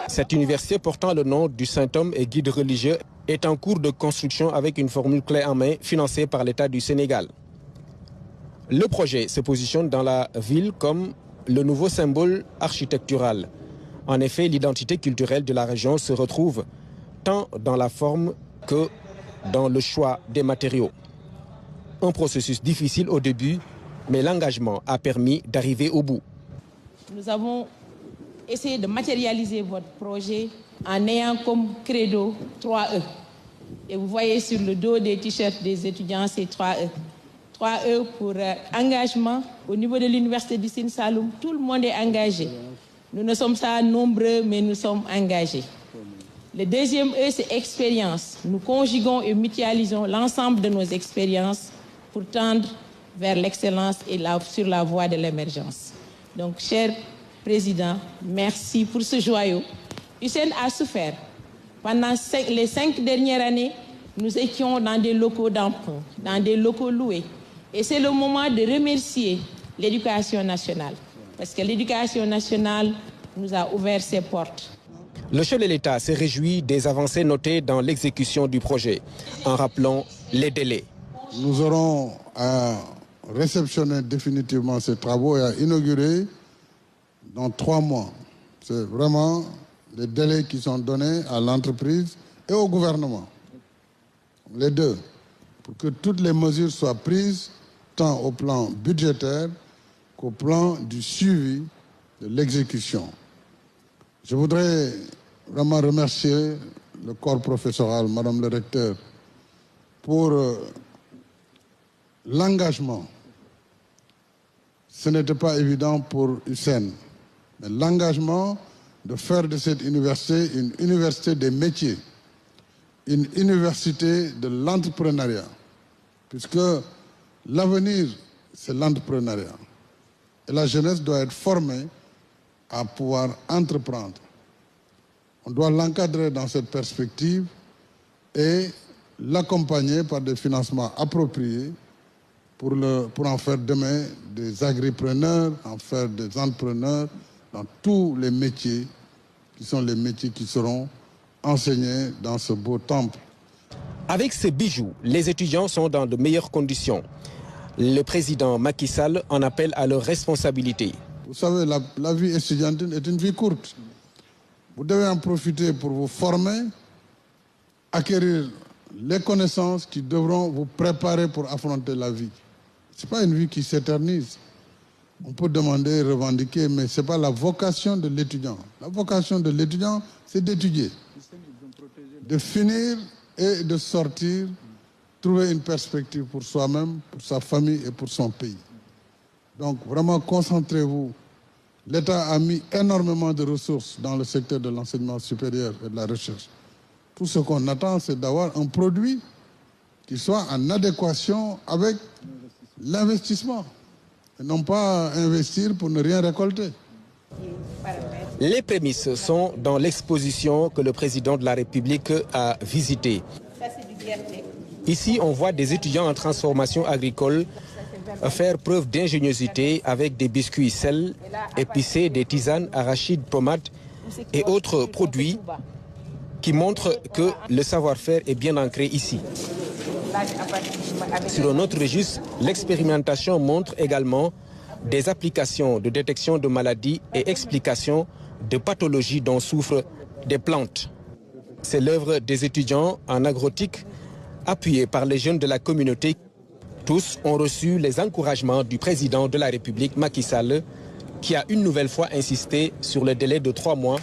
Cette université portant le nom du saint homme et guide religieux est en cours de construction avec une formule clé en main financée par l'État du Sénégal. Le projet se positionne dans la ville comme le nouveau symbole architectural. En effet, l'identité culturelle de la région se retrouve tant dans la forme que dans le choix des matériaux. Un processus difficile au début, mais l'engagement a permis d'arriver au bout. Nous avons essayé de matérialiser votre projet en ayant comme credo 3E. Et vous voyez sur le dos des t-shirts des étudiants, c'est 3E. 3E pour engagement. Au niveau de l'université du Sine Saloum, tout le monde est engagé. Nous ne sommes pas nombreux, mais nous sommes engagés. Le deuxième E, c'est expérience. Nous conjuguons et mutualisons l'ensemble de nos expériences pour tendre vers l'excellence et sur la voie de l'émergence. Donc, cher Président, merci pour ce joyau. USSEN a souffert. Pendant les 5 dernières années, nous étions dans des locaux d'emprunt, dans des locaux loués. Et c'est le moment de remercier l'éducation nationale. Parce que l'éducation nationale nous a ouvert ses portes. Le chef de l'État s'est réjoui des avancées notées dans l'exécution du projet, en rappelant les délais. Nous aurons à réceptionner définitivement ces travaux et à inaugurer dans 3 mois. C'est vraiment les délais qui sont donnés à l'entreprise et au gouvernement. Les deux, pour que toutes les mesures soient prises, tant au plan budgétaire qu'au plan du suivi de l'exécution. Je voudrais vraiment remercier le corps professoral, Madame le recteur, pour l'engagement. Ce n'était pas évident pour USSEN, mais l'engagement de faire de cette université une université des métiers, une université de l'entrepreneuriat, puisque l'avenir, c'est l'entrepreneuriat. Et la jeunesse doit être formée à pouvoir entreprendre. On doit l'encadrer dans cette perspective et l'accompagner par des financements appropriés pour en faire demain des agripreneurs, en faire des entrepreneurs dans tous les métiers qui sont les métiers qui seront enseignés dans ce beau temple. Avec ces bijoux, les étudiants sont dans de meilleures conditions. Le président Macky Sall en appelle à leur responsabilité. Vous savez, la vie étudiantine est une vie courte. Vous devez en profiter pour vous former, acquérir les connaissances qui devront vous préparer pour affronter la vie. Ce n'est pas une vie qui s'éternise. On peut demander, revendiquer, mais ce n'est pas la vocation de l'étudiant. La vocation de l'étudiant, c'est d'étudier, de finir et de sortir, trouver une perspective pour soi-même, pour sa famille et pour son pays. Donc vraiment concentrez-vous. L'État a mis énormément de ressources dans le secteur de l'enseignement supérieur et de la recherche. Tout ce qu'on attend, c'est d'avoir un produit qui soit en adéquation avec l'investissement. Et non pas investir pour ne rien récolter. Les prémices sont dans l'exposition que le président de la République a visitée. Ici, on voit des étudiants en transformation agricole faire preuve d'ingéniosité avec des biscuits sel, épicés, des tisanes, arachides, pommades et autres produits qui montrent que le savoir-faire est bien ancré ici. Sur un autre registre, l'expérimentation montre également des applications de détection de maladies et explication de pathologies dont souffrent des plantes. C'est l'œuvre des étudiants en agrotique appuyés par les jeunes de la communauté. Tous ont reçu les encouragements du président de la République, Macky Sall, qui a une nouvelle fois insisté sur le délai de 3 mois